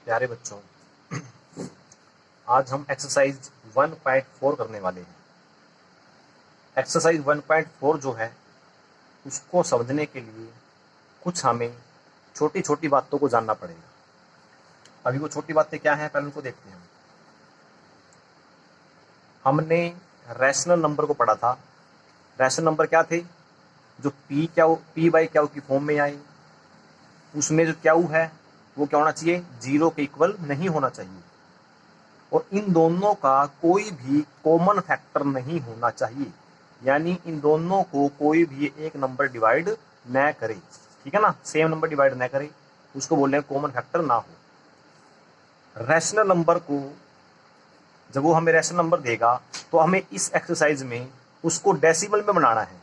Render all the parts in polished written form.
प्यारे बच्चों, आज हम एक्सरसाइज 1.4 करने वाले हैं। एक्सरसाइज 1.4 जो है उसको समझने के लिए कुछ हमें छोटी छोटी बातों को जानना पड़ेगा। अभी वो छोटी बातें क्या हैं, पहले उनको देखते हैं। हमने रैशनल नंबर को पढ़ा था। रैशनल नंबर क्या थे? जो पी बाई क्यू की फॉर्म में आए, उसमें जो क्यू है वो क्या होना चाहिए? 0 के इक्वल नहीं होना चाहिए, और इन दोनों का कोई भी कॉमन फैक्टर नहीं होना चाहिए, यानी इन दोनों को कोई भी एक नंबर डिवाइड न करे। ठीक है ना, सेम नंबर डिवाइड न करे, उसको बोल रहे हैं कॉमन फैक्टर ना हो। रैशनल नंबर को जब वो हमें रैशनल नंबर देगा तो हमें इस एक्सरसाइज में उसको डेसिमल में बनाना है।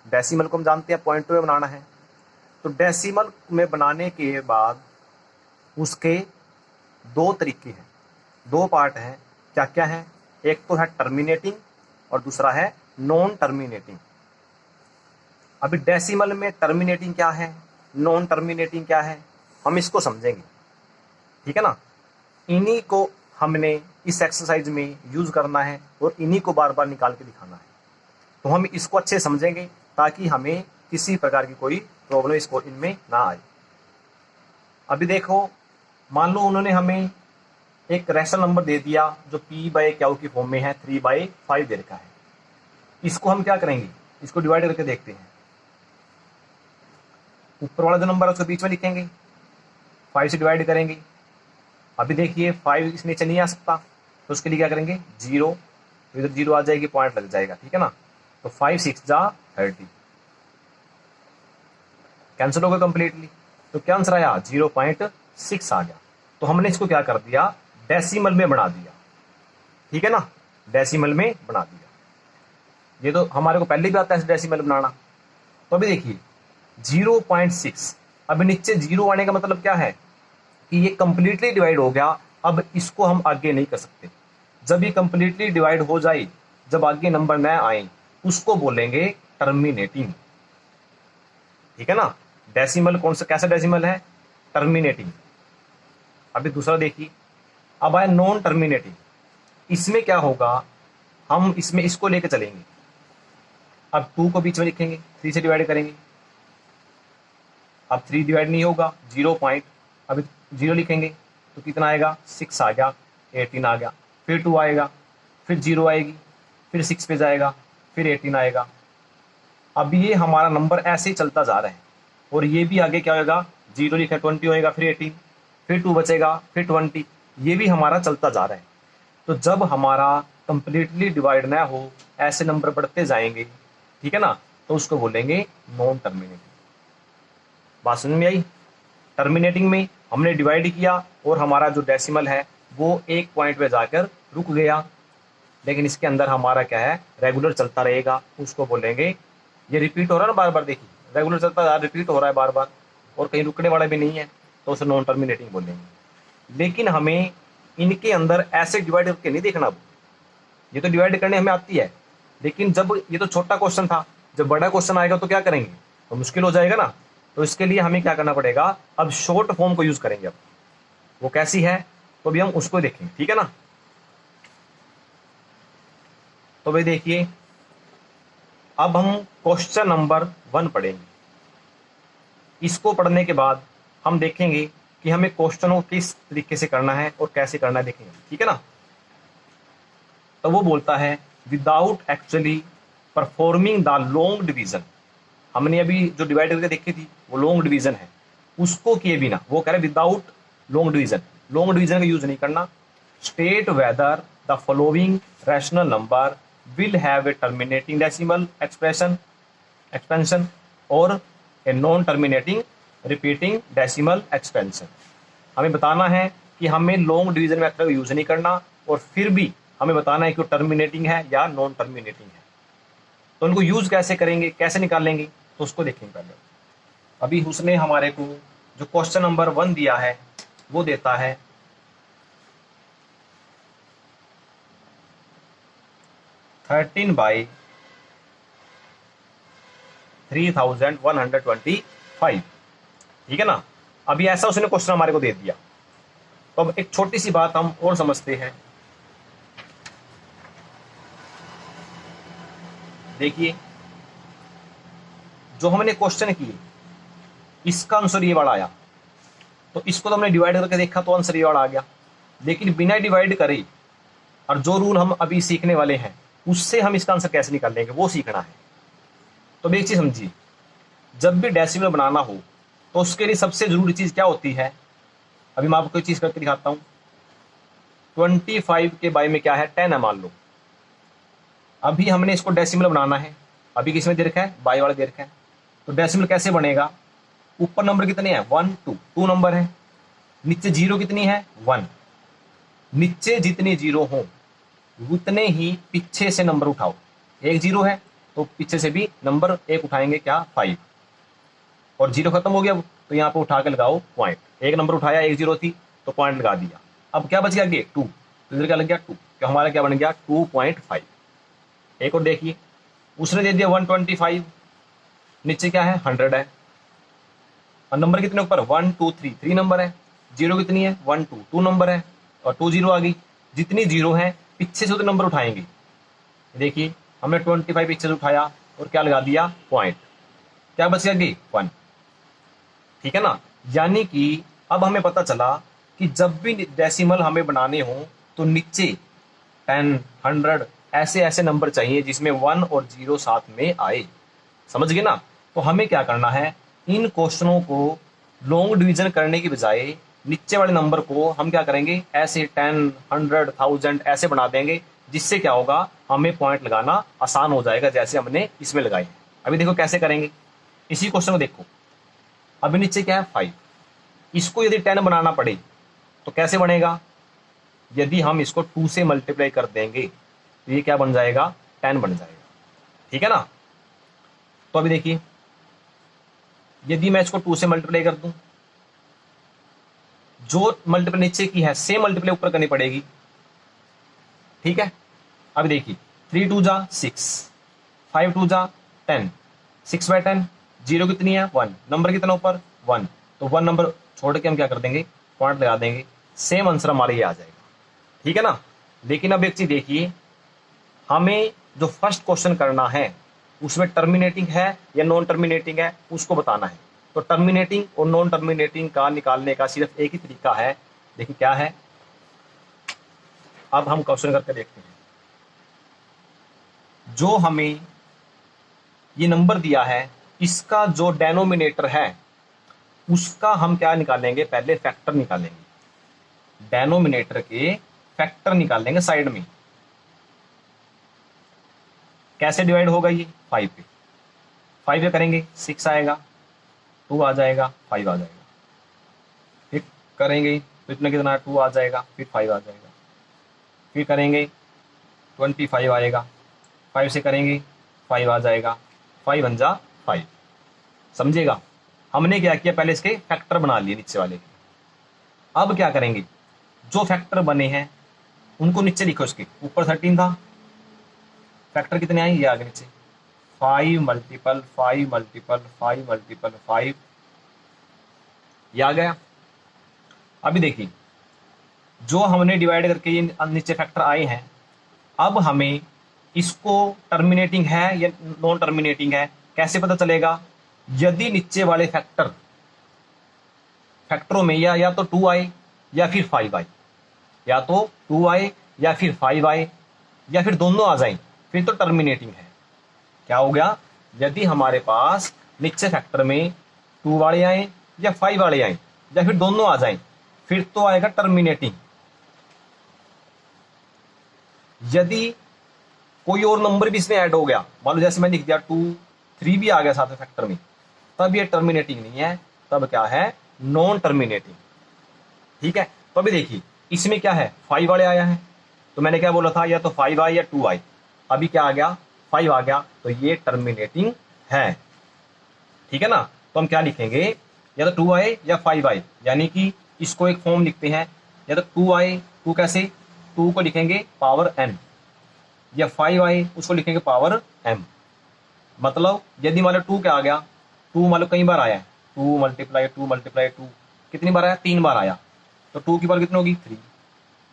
डेसिमल को हम जानते हैं पॉइंट में बनाना है। तो डेसिमल में बनाने के बाद उसके दो तरीके हैं, दो पार्ट हैं। क्या क्या है? एक तो है टर्मिनेटिंग और दूसरा है नॉन टर्मिनेटिंग। अभी डेसिमल में टर्मिनेटिंग क्या है, नॉन टर्मिनेटिंग क्या है, हम इसको समझेंगे। ठीक है ना, इन्हीं को हमने इस एक्सरसाइज में यूज करना है और इन्हीं को बार बार निकाल के दिखाना है। तो हम इसको अच्छे समझेंगे ताकि हमें किसी प्रकार की कोई प्रॉब्लम इसको इनमें ना आए। अभी देखो, मान लो उन्होंने हमें एक रैशनल नंबर दे दिया जो पी बाई क्यू की फॉर्म में है, 3/5 दे रखा है। इसको हम क्या करेंगे? इसको डिवाइड करके देखते हैं। ऊपर वाला जो नंबर है उसको बीच में लिखेंगे, 5 से डिवाइड करेंगे। अभी देखिए 5 इस नीचे नहीं आ सकता, तो उसके लिए क्या करेंगे? 0, इधर 0 आ जाएगी, पॉइंट लग जाएगा। ठीक है ना, तो 5 6 जा 30, कैंसिल होगा कंप्लीटली। तो क्या आंसर आया? 0.6 आ गया। तो हमने इसको क्या कर दिया? डेसिमल में बना दिया। ठीक है ना, डेसिमल में बना दिया। ये तो हमारे को पहले भी आता है डेसिमल बनाना। तो अभी देखिए 0.6, अभी नीचे 0 आने का मतलब क्या है कि ये कंप्लीटली डिवाइड हो गया। अब इसको हम आगे नहीं कर सकते। जब ये कंप्लीटली डिवाइड हो जाए, जब आगे नंबर न आए, उसको बोलेंगे टर्मिनेटिंग। ठीक है ना, डेसिमल कौन सा, कैसा डेसिमल है? टर्मिनेटिंग। अभी दूसरा देखिए, अब आया नॉन टर्मिनेटिंग। इसमें क्या होगा? हम इसमें इसको लेकर चलेंगे। अब 2 को बीच में लिखेंगे, 3 से डिवाइड करेंगे। अब 3 डिवाइड नहीं होगा, 0 पॉइंट, अभी 0 लिखेंगे तो कितना आएगा? 6 आ गया, 18 आ गया। फिर 2 आएगा, फिर 0 आएगी, फिर 6 पे जाएगा, फिर 18 आएगा। अब ये हमारा नंबर ऐसे ही चलता जा रहा है, और ये भी आगे क्या होगा? 0 लिखा 20 होएगा, फिर 18, फिर 2 बचेगा, फिर 20। ये भी हमारा चलता जा रहा है। तो जब हमारा कंप्लीटली डिवाइड ना हो, ऐसे नंबर बढ़ते जाएंगे, ठीक है ना, तो उसको बोलेंगे नॉन टर्मिनेटिंग। बात समझ में आई? टर्मिनेटिंग में हमने डिवाइड किया और हमारा जो डेसिमल है वो एक पॉइंट पे जाकर रुक गया, लेकिन इसके अंदर हमारा क्या है? रेगुलर चलता रहेगा, उसको बोलेंगे। ये रिपीट हो रहा है ना बार बार, देखिए रेगुलर चलता है, रिपीट हो रहा है बार बार, और कहीं रुकने वाला भी नहीं है, तो उसे नॉन टर्मिनेटिंग बोलेंगे। लेकिन हमें इनके अंदर ऐसे डिवाइड करके नहीं देखना। ये तो डिवाइड करने हमें आती है, लेकिन जब ये तो छोटा क्वेश्चन था, जब बड़ा क्वेश्चन आएगा तो क्या करेंगे? तो मुश्किल हो जाएगा ना। तो इसके लिए हमें क्या करना पड़ेगा? अब शॉर्ट फॉर्म को यूज करेंगे। अब वो कैसी है तो भी हम उसको देखेंगे। ठीक है ना, तो भाई देखिए, अब हम क्वेश्चन नंबर 1 पढ़ेंगे। इसको पढ़ने के बाद हम देखेंगे कि हमें क्वेश्चन को किस तरीके से करना है और कैसे करना है, देखेंगे। ठीक है ना, तो वो बोलता है without actually performing the long division. हमने अभी जो डिवाइड करके देखी थी वो लॉन्ग डिवीजन है, उसको किए बिना वो कह रहे without long division. Long division का यूज नहीं करना। State whether the following rational number will have a terminating decimal expansion और a non terminating repeating decimal expansion. हमें बताना है कि हमें लॉन्ग डिवीजन मेथड का यूज नहीं करना, और फिर भी हमें बताना है कि वो टर्मिनेटिंग है या नॉन टर्मिनेटिंग है। तो उनको यूज कैसे करेंगे, कैसे निकालेंगे, तो उसको देखेंगे पहले। अभी उसने हमारे को जो क्वेश्चन नंबर 1 दिया है वो देता है 13/3125। ठीक है ना, अभी ऐसा उसने क्वेश्चन हमारे को दे दिया। तो अब एक छोटी सी बात हम और समझते हैं। देखिए, जो हमने क्वेश्चन किए इसका आंसर ये वाला आया, तो इसको तो हमने डिवाइड करके देखा तो आंसर ये वाला आ गया। लेकिन बिना डिवाइड करे और जो रूल हम अभी सीखने वाले हैं उससे हम इसका आंसर कैसे निकाल लेंगे वो सीखना है। तो एक चीज समझिए, जब भी डेसिमल बनाना हो तो उसके लिए सबसे जरूरी चीज क्या होती है। अभी मैं आपको कोई चीज करके दिखाता हूं। 25 के बाय में क्या है, 10 है मान लो। अभी हमने इसको डेसिमल बनाना है, अभी किसमें दे रखा है, बाय वाले दे रखा है। तो डेसिमल कैसे बनेगा, ऊपर नंबर कितने हैं, 1 2 2 नंबर है, नीचे जीरो कितनी है, 1। नीचे जितने जीरो हो उतने ही पीछे से नंबर उठाओ। एक जीरो है तो पीछे से भी नंबर एक उठाएंगे, क्या, 5। और जीरो खत्म हो गया तो यहाँ पे उठा के लगाओ पॉइंट। एक नंबर उठाया, एक जीरो थी तो पॉइंट लगा दिया। अब क्या बच गया आगे, 2। तो इधर क्या लग गया, 2। क्या हमारा क्या बन गया, 2.5। एक और देखिए, उसने दे दिया 125, नीचे क्या है, 100 है। और नंबर कितने ऊपर, 1 2 3 3 नंबर है। जीरो कितनी है, 1 2 2 नंबर है, और 2 जीरो आ गई। जितनी जीरो है पीछे से उतने नंबर उठाएंगे। देखिए हमने 25 पीछे से उठाया और क्या लगा दिया, पॉइंट। क्या बच गया, 1। ठीक है ना। यानी कि अब हमें पता चला कि जब भी डेसिमल हमें बनाने हो तो नीचे 10 100 ऐसे ऐसे नंबर चाहिए जिसमें 1 और 0 साथ में आए। समझ गए ना। तो हमें क्या करना है, इन क्वेश्चनों को लॉन्ग डिवीजन करने की बजाय नीचे वाले नंबर को हम क्या करेंगे, ऐसे 10 100 1000 ऐसे बना देंगे, जिससे क्या होगा, हमें पॉइंट लगाना आसान हो जाएगा, जैसे हमने इसमें लगाए। अभी देखो कैसे करेंगे, इसी क्वेश्चन को देखो। अभी नीचे क्या है, 5। इसको यदि 10 बनाना पड़े तो कैसे बनेगा, यदि हम इसको 2 से मल्टीप्लाई कर देंगे तो ये क्या बन जाएगा, 10 बन जाएगा। ठीक है ना। तो अभी देखिए, यदि मैं इसको 2 से मल्टीप्लाई कर दूं, जो मल्टीप्लाई नीचे की है सेम मल्टीप्लाई ऊपर करनी पड़ेगी। ठीक है। अब देखिए, 3 2 जा 6, 5 2 जा 10, 6/10, जीरो कितनी है, 1। नंबर कितना ऊपर, 1। तो 1 नंबर छोड़ के हम क्या कर देंगे, पॉइंट लगा देंगे, सेम आंसर हमारे ये आ जाएगा। ठीक है ना। लेकिन अब एक चीज देखिए, हमें जो फर्स्ट क्वेश्चन करना है उसमें टर्मिनेटिंग है या नॉन टर्मिनेटिंग है उसको बताना है। तो टर्मिनेटिंग और नॉन टर्मिनेटिंग का निकालने का सिर्फ एक ही तरीका है। देखिए क्या है, अब हम क्वेश्चन करके देखते हैं। जो हमें ये नंबर दिया है इसका जो डेनोमिनेटर है उसका हम क्या निकालेंगे, पहले फैक्टर निकालेंगे। डेनोमिनेटर के फैक्टर निकालेंगे साइड में। कैसे डिवाइड होगा ये, 5 पे। 5 पे करेंगे 6 आएगा, 2 आ जाएगा, 5 आ जाएगा। फिर करेंगे तो इतना कितना, 2 आ जाएगा, फिर 5 आ जाएगा। फिर करेंगे 25 आएगा, 5 से करेंगे 5 आ जाएगा, 5 बन जा 5। समझिएगा, हमने क्या किया, पहले इसके फैक्टर बना लिए नीचे वाले के। अब क्या करेंगे, जो फैक्टर बने हैं उनको नीचे लिखो। इसके ऊपर 13 था, फैक्टर कितने आए, ये आगे नीचे 5 मल्टीपल 5 मल्टीपल 5 मल्टीपल 5, ये आ गया। अभी देखिए, जो हमने डिवाइड करके ये नीचे फैक्टर आए हैं, अब हमें इसको टर्मिनेटिंग है या नॉन टर्मिनेटिंग है कैसे पता चलेगा। यदि नीचे वाले फैक्टरों में या तो 2 आए या फिर 5 आए, या तो 2 आए या फिर 5 आए या फिर दोनों आ जाए, फिर तो टर्मिनेटिंग है। क्या हो गया, यदि हमारे पास नीचे फैक्टर में 2 वाले आए या 5 वाले आए या फिर दोनों आ जाए, फिर तो आएगा टर्मिनेटिंग। यदि कोई और नंबर भी इसमें ऐड हो गया, मान लो जैसे मैं लिख दिया 2 3 भी आ गया साथ में फैक्टर में, तब ये टर्मिनेटिंग नहीं है, तब क्या है, नॉन टर्मिनेटिंग। ठीक है। तो अभी देखिए, इसमें क्या है, 5 वाले आया है, तो मैंने क्या बोला था, या तो 5 आए या 2 आए। अभी क्या आ गया, 5 आ गया, तो ये टर्मिनेटिंग है। ठीक है ना। तो हम क्या लिखेंगे, या तो 2 आए या 5 आए, यानी कि इसको एक फॉर्म लिखते हैं, या तो 2 आए, 2 कैसे, 2 को लिखेंगे पावर n, या 5 आए उसको लिखेंगे पावर m। मतलब यदि मान लो 2 क्या आ गया, 2 मान लो कई बार आया है, 2 मल्टीप्लाई 2 मल्टीप्लाई 2 कितनी बार आया, 3 बार आया, तो 2 की पावर कितनी होगी 3।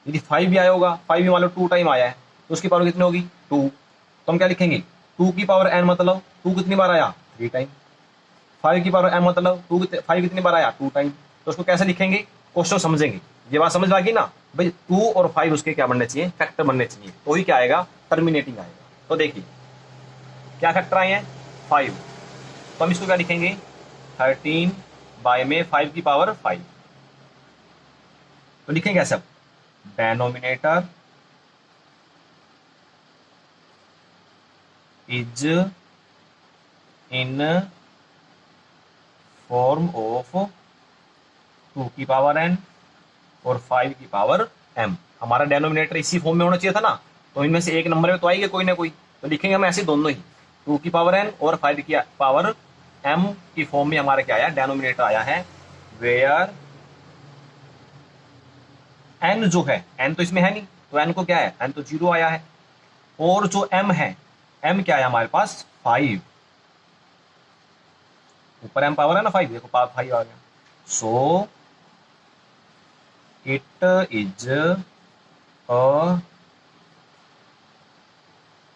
यदि 5 भी आया होगा, 5 भी मान लो 2 टाइम आया है, तो उसकी पावर कितनी होगी 2। तो हम क्या लिखेंगे 2 की पावर n मतलब 2 कितनी बार आया 3 टाइम। 5 की पावर m मतलब 5 कितनी बार आया 2 टाइम। तो उसको कैसे लिखेंगे, क्वेश्चन समझेंगे। ये बात समझ में आ गई ना भाई, 2 और 5 उसके क्या बनने चाहिए, फैक्टर बनने चाहिए, तो ही क्या आएगा टर्मिनेटिंग आएगा। तो देखिए क्या फैक्टर आए हैं 5, तो हम इसको क्या लिखेंगे 13 बाय में 5 की पावर 5। तो लिखेंगे कैसे अब, denominator is in form of 2 की पावर n और 5 की पावर m। हमारा डेनोमिनेटर इसी फॉर्म में होना चाहिए था ना, तो इनमें से एक नंबर में तो आएगा कोई ना कोई, तो लिखेंगे हम ऐसे दोनों ही 2 की पावर n और 5 की पावर m की फॉर्म में हमारा क्या आया डेनोमिनेटर आया है, वेयर n जो है n तो इसमें है नहीं, तो n को क्या है n तो 0 आया है, और जो m है m क्या है हमारे पास 5, ऊपर m पावर है ना 5, देखो पावर 5 आ गया। So it is a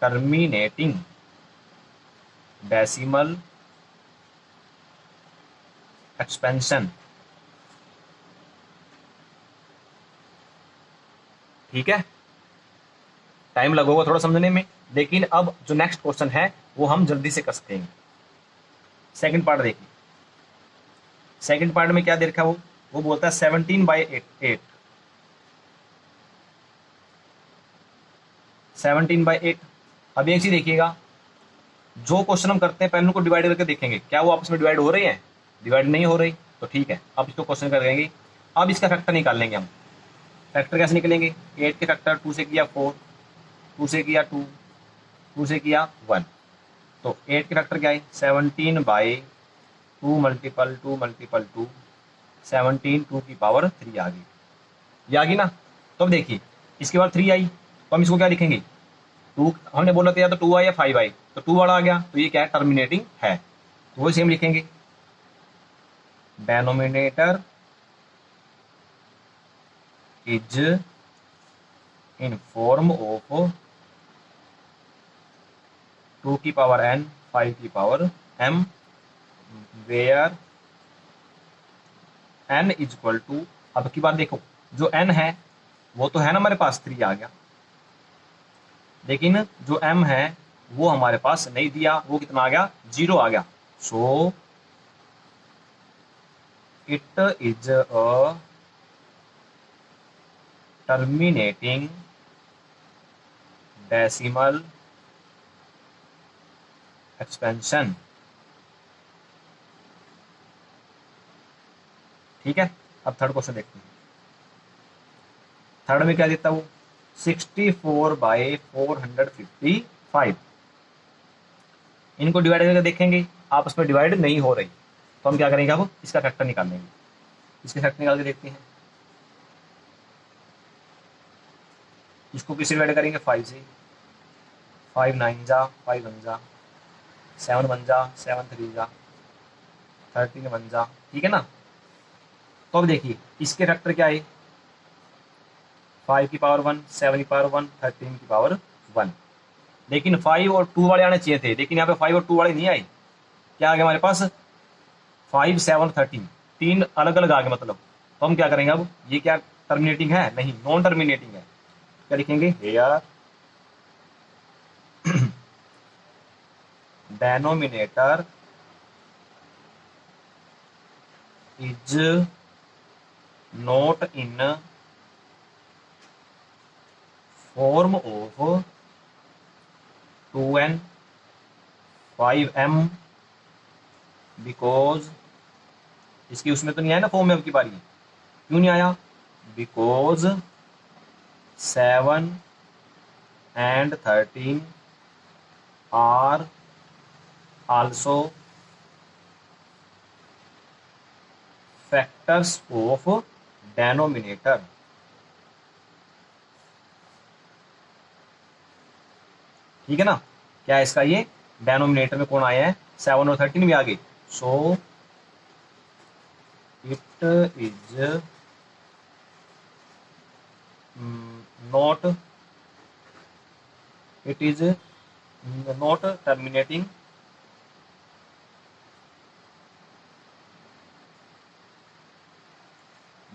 terminating decimal expansion. ठीक है, टाइम लगेगा थोड़ा समझने में, लेकिन अब जो नेक्स्ट क्वेश्चन है वो हम जल्दी से कर सकेंगे। सेकंड पार्ट देखिए, सेकंड पार्ट में क्या दे रखा है वो बोलता है 17/8। 17/8। अब एक चीज देखिएगा, जो क्वेश्चन हम करते हैं पहले उनको डिवाइड करके देखेंगे क्या वो आपस में डिवाइड हो रही है, डिवाइड नहीं हो रही, तो ठीक है अब इसको क्वेश्चन करेंगे। अब इसका फैक्टर निकाल हम। फैक्टर कैसे निकलेंगे, 8 के फैक्टर 2 से किया 4, 2 से किया 2, 2 से किया 1, तो 8 के फैक्टर क्या है 17/2 मल्टीपल 2 मल्टीपल 2, 17 2 की पावर 3 आ गई, ये आ गई ना। तो अब देखिए इसके बाद 3 आई, तो हम इसको क्या लिखेंगे 2, हमने बोला था या तो 2 आई या 5 आई, तो 2 वाला आ गया, तो ये क्या है टर्मिनेटिंग है, तो वही सेम लिखेंगे denominator is in form of 2 की पावर n 5 की power m, where n is equal to, अब की बात देखो जो n है वो तो है ना हमारे पास 3 आ गया, लेकिन जो m है वो हमारे पास नहीं दिया, वो कितना आ गया 0 आ गया। So it is a terminating decimal expansion. ठीक है, अब थर्ड क्वेश्चन देखते हैं। थर्ड में क्या देता वो 64/455। इनको डिवाइड करके देखेंगे आपस में डिवाइड नहीं हो रही, तो हम क्या करेंगे अब इसका फैक्टर निकाल लेंगे। इसके फैक्टर निकाल के देखते हैं, इसको किससे डिवाइड करेंगे 5 से, 5 9 जा 5 1 जा 7 1 जा 7 3 जा 13 1 जा, ठीक है ना। तो अब देखिए इसके फैक्टर क्या है 5 की पावर 1, 7 की पावर 1, 13 की पावर 1, लेकिन 5 और 2 वाले आने चाहिए थे, लेकिन यहाँ पे 5 और 2 वाले नहीं आए, क्या आ गया हमारे पास 5 7 13, तीन अलग अलग आ गए मतलब। तो हम क्या करेंगे अब, ये क्या टर्मिनेटिंग है, नहीं नॉन टर्मिनेटिंग है, क्या लिखेंगे here denominator is not in form of 2n 5m because, इसकी उसमें तो नहीं आया ना फॉर्म में, अब की बारी क्यों नहीं आया, because 7 and 13 are also factors of denominator। ठीक है ना, क्या है इसका ये डेनोमिनेटर में कौन आए हैं 7 और 13 भी आ गए। So it is not, it is not terminating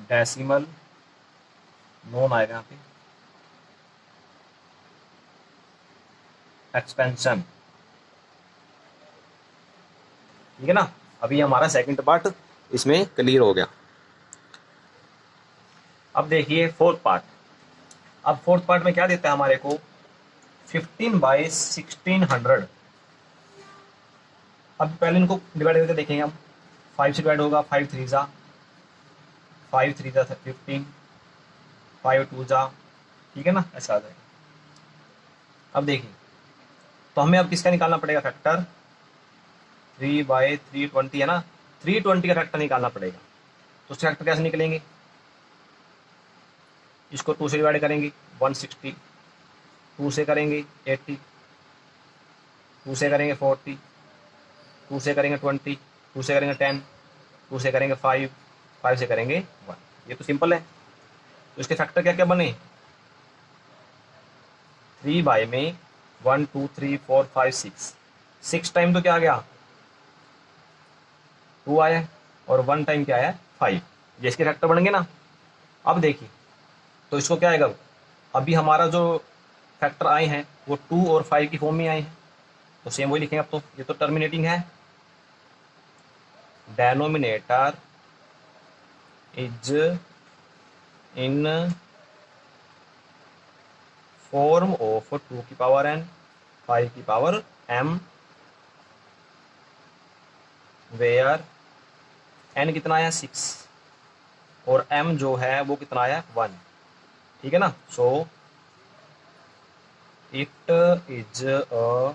decimal, non आएगा यहाँ पे, एक्सपेंशन। ठीक है ना, अभी हमारा सेकंड पार्ट इसमें क्लियर हो गया। अब देखिए फोर्थ पार्ट। अब फोर्थ पार्ट में क्या देता है हमारे को, 15/1600। अब पहले इनको डिवाइड करके देखेंगे हम। 5 से डिवाइड होगा, 5 3 जा 5 3 जा 15, 5 2 जा, ठीक है ना, ऐसा आ जाएगा। अब देखिए, तो हमें अब किसका निकालना पड़ेगा फैक्टर, 3/320 है ना, 320 का फैक्टर निकालना पड़ेगा। तो उसके फैक्टर कैसे निकलेंगे, इसको 2 से डिवाइड करेंगे 160, 2 से करेंगे 80, 2 से करेंगे 40, 2 से करेंगे 20, 2 से करेंगे 10, 2 से करेंगे 5, 5 से करेंगे 1। ये तो सिंपल है। तो इसके फैक्टर क्या क्या बने, 3 बाय में 1 2 3 4 5 6, 6 टाइम तो क्या आ गया 2 आया, और 1 टाइम क्या आया 5। ये इसके फैक्टर बनेंगे ना। अब देखिए, तो इसको क्या आएगा, अभी हमारा जो फैक्टर आए हैं वो 2 और 5 की फॉर्म में आए हैं, तो सेम वही लिखेंगे। अब तो ये तो टर्मिनेटिंग है, denominator is in form of 2 की पावर n, 5 की पावर m, वेयर n कितना आया 6 और m जो है वो कितना आया 1। ठीक है ना, so it is a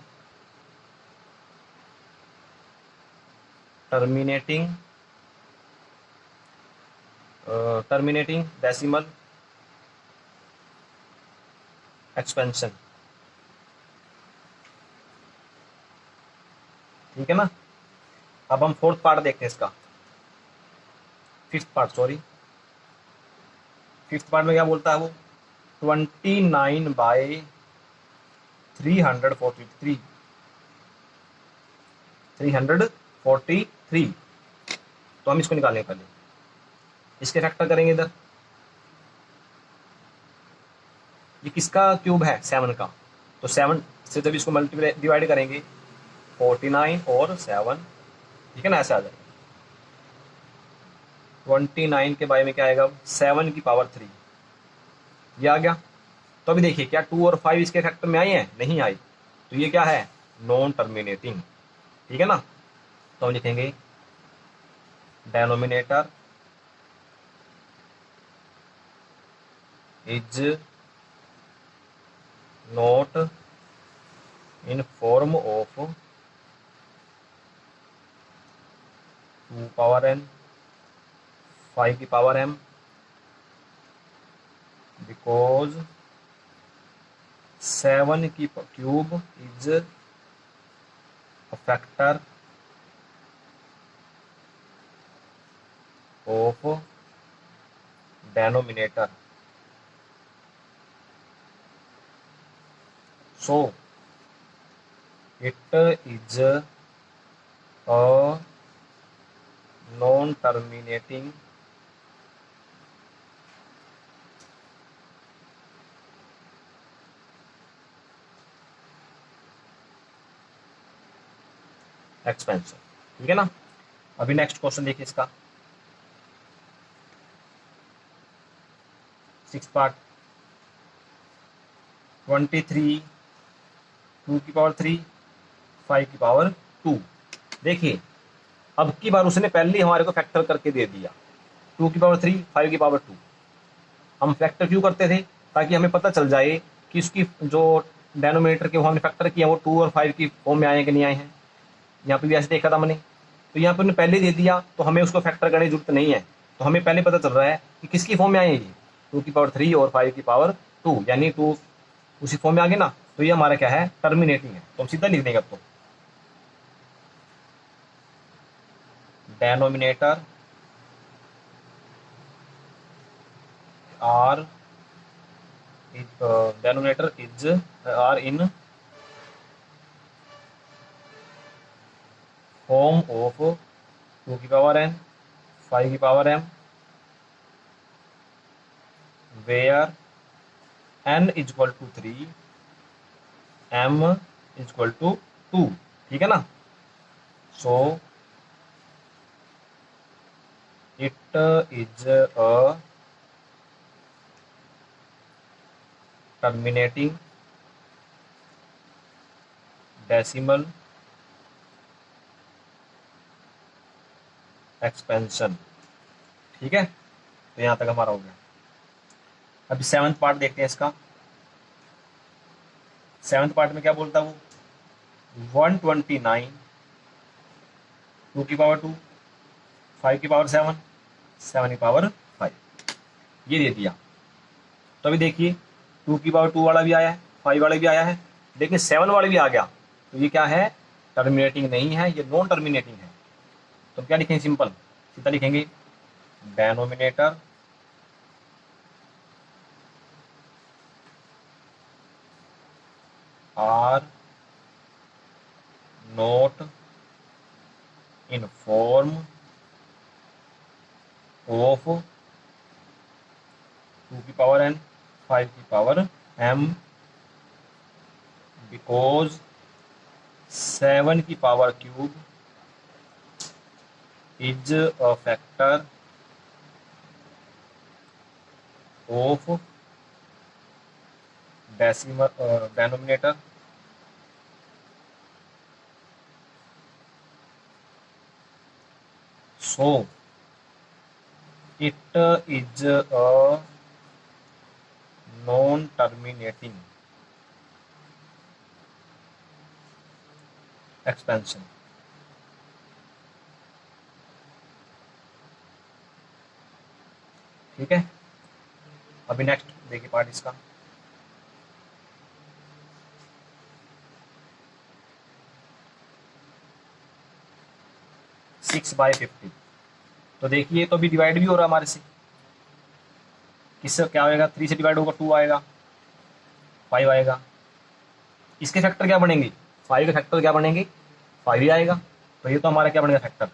terminating decimal expansion. ठीक है ना, अब हम फोर्थ पार्ट देखते हैं इसका, fifth part sorry. Fifth part में क्या बोलता है वो, 29/343, 343। तो हम इसको निकालेंगे पहले, इसके फैक्टर करेंगे इधर। ये किसका क्यूब है 7 का, तो 7 से जब इसको मल्टीप्लाई डिवाइड करेंगे 49 और 7, ठीक है ना, ऐसे आ जाएगा। 29 के बारे में क्या आएगा 7 की पावर 3, ये आ गया। तो अभी देखिए, क्या 2 और 5 इसके फैक्टर में आई हैं, नहीं आई, तो ये क्या है नॉन टर्मिनेटिंग। ठीक है ना, तो हम लिखेंगे denominator is not in form of 2 power n, 5 की पावर m, बिकॉज 7 की cube is a factor of denominator, so it is a non-terminating expansion. ठीक है ना, अभी नेक्स्ट क्वेश्चन देखिए इसका, सिक्स पार्ट। 23, 2 की पावर 3, 5 की पावर 2। देखिए, अब की बार उसने पहले ही हमारे को फैक्टर करके दे दिया, 2 की पावर 3, 5 की पावर 2। हम फैक्टर क्यों करते थे, ताकि हमें पता चल जाए कि उसकी जो डेनोमिनेटर के वो हमने फैक्टर किया वो 2 और 5 की फॉर्म में आए कि नहीं आए हैं। यहाँ पे भी ऐसे देखा था मैंने, तो यहाँ पे उन्होंने पहले दे दिया तो हमें उसको फैक्टर करने की जरूरत नहीं है। तो हमें पहले पता चल रहा है कि किसकी फॉर्म में आए ये, 2 की पावर 3 और 5 की पावर 2, यानी 2 उसी फॉर्म में आ गए ना, तो ये हमारा क्या है टर्मिनेटिंग है। तो हम सीधा लिख देंगे अब तो, denominator are denominator is are in form of 2 की पावर n 5 की power m where n is equal to 3 m is equal to 2, ठीक है ना। So it is a terminating decimal expansion, ठीक है। तो यहां तक हमारा हो गया। अभी सेवंथ पार्ट देखते हैं इसका। सेवंथ पार्ट में क्या बोलता है वो 129 2 की पावर 2 5 की पावर 7 7 की पावर 5 ये दे दिया। तो अभी देखिए 2 की पावर 2 वाला भी आया है 5 वाला भी आया है, लेकिन 7 वाला भी आ गया। तो ये क्या है, टर्मिनेटिंग नहीं है, ये नॉन टर्मिनेटिंग है। तो क्या लिखेंगे, सिंपल सीधा लिखेंगे denominator are not in form of 2 की पावर n 5 की पावर m बिकॉज 7 की power cube is a factor of decimal denominator so it is a non-terminating expansion, ठीक है। अभी नेक्स्ट देखिए पार्ट इसका। Six by 50। तो देखिए तो अभी डिवाइड भी हो रहा है हमारे से, किससे क्या आएगा, 3 से डिवाइड होगा 2 आएगा 5 आएगा। इसके फैक्टर क्या बनेंगे, 5 के फैक्टर क्या बनेंगे 5 ही आएगा। तो ये तो हमारा क्या बनेगा फैक्टर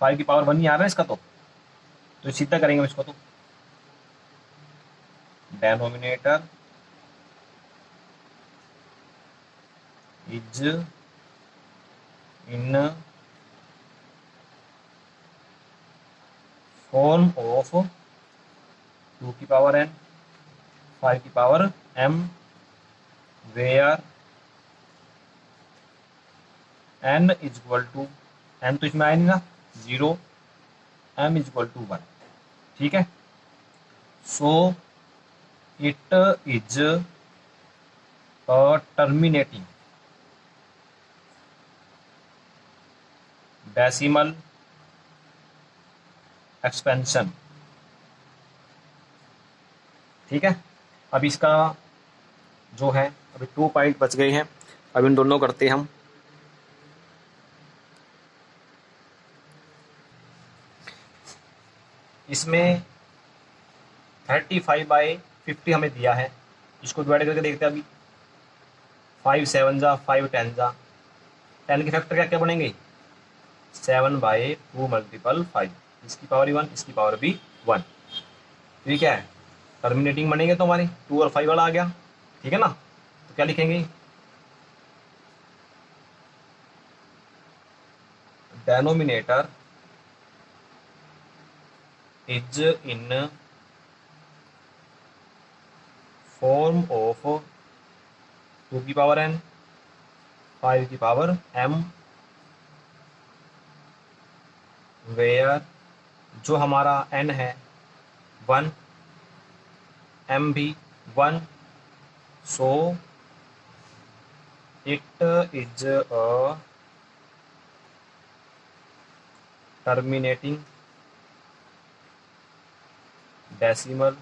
5 की पावर 1 ही आ रहा है इसका। तो सीधा करेंगे इसको, तो denominator is in form of 2 की पावर n 5 की power m where n is equal to n तो इसमें आया नहीं ना 0 m इज इक्वल टू 1, ठीक है। So it is a terminating decimal expansion, ठीक है। अब इसका जो है अभी 2 पॉइंट बच गए हैं, अब इन दोनों करते हैं हम। इसमें 35 बाई 50 हमें दिया है, इसको डिवाइड करके देखते हैं। अभी 5 7 जा 5 10 जा 10 के फैक्टर क्या क्या बनेंगे 7 बाई 2 मल्टीपल 5, इसकी पावर 1 इसकी पावर भी 1, ठीक है। टर्मिनेटिंग बनेंगे तो हमारे 2 और 5 वाला आ गया, ठीक है ना। तो क्या लिखेंगे denominator is in form of 2 की पावर n 5 की पावर m वेयर जो हमारा n है 1 m भी 1, so it is a terminating decimal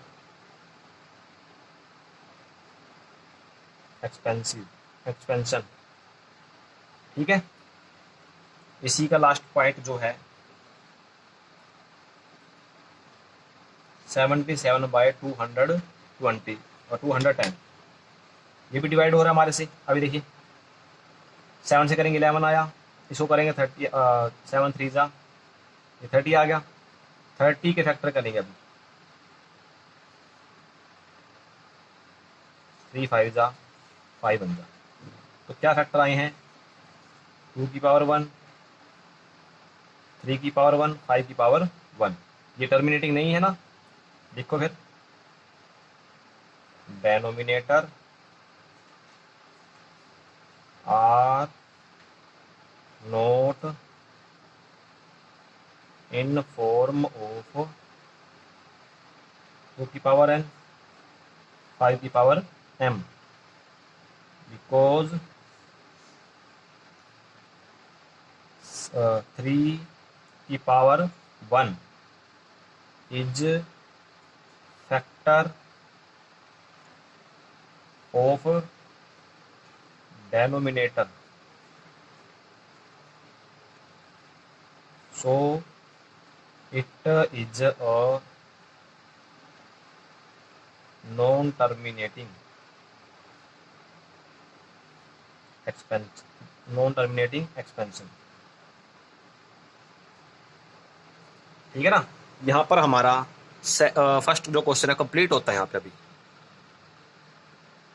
expansion, ठीक है। इसी का लास्ट पॉइंट जो है 77 बाई 220, और 210, ये भी डिवाइड हो रहा है हमारे से। अभी देखिए 7 से करेंगे 11 आया, इसको करेंगे 30, 7 3 जा, ये 30 आ गया। 30 के फैक्टर करेंगे अभी, 3 5 जा, 5 बन जा। तो क्या फैक्टर आए हैं, 2 की पावर 1, 3 की पावर 1, 5 की पावर 1। ये टर्मिनेटिंग नहीं है ना, देखो फिर denominator are not in form of 2 की पावर n, 5 की पावर m, बिकॉज 3 की power 1 is factor of denominator, so it is a non-terminating expansion। ठीक है ना, यहाँ पर हमारा फर्स्ट जो क्वेश्चन है कंप्लीट होता है यहाँ पे अभी।